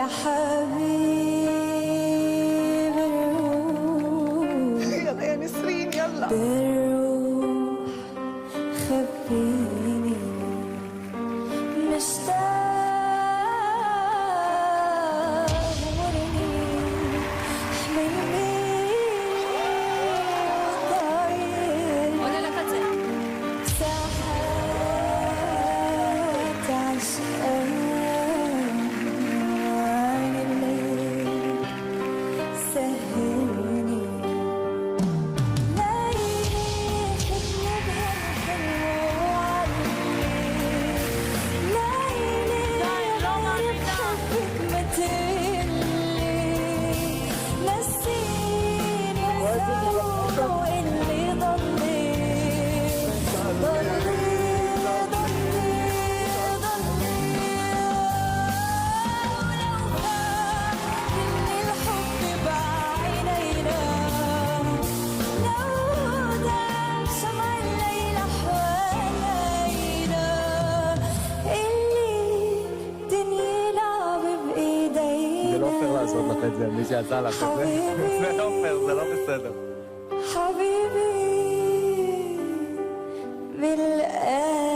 يا حبيب الروح يلا يا نسرين يلا بالروح خبيني مشتاق ورني حملني طاير ولا لا فتح ساحات عشقان عين الليل سهرني ليلي خدني بهالحلو وعلي ليلي بحبك متلي نسيني الزهور اللي ضلي זה לא פייר לעשות לך את זה, מי שעשה לך את זה. זה לא פייר, זה לא בסדר. حبيبي بالقلب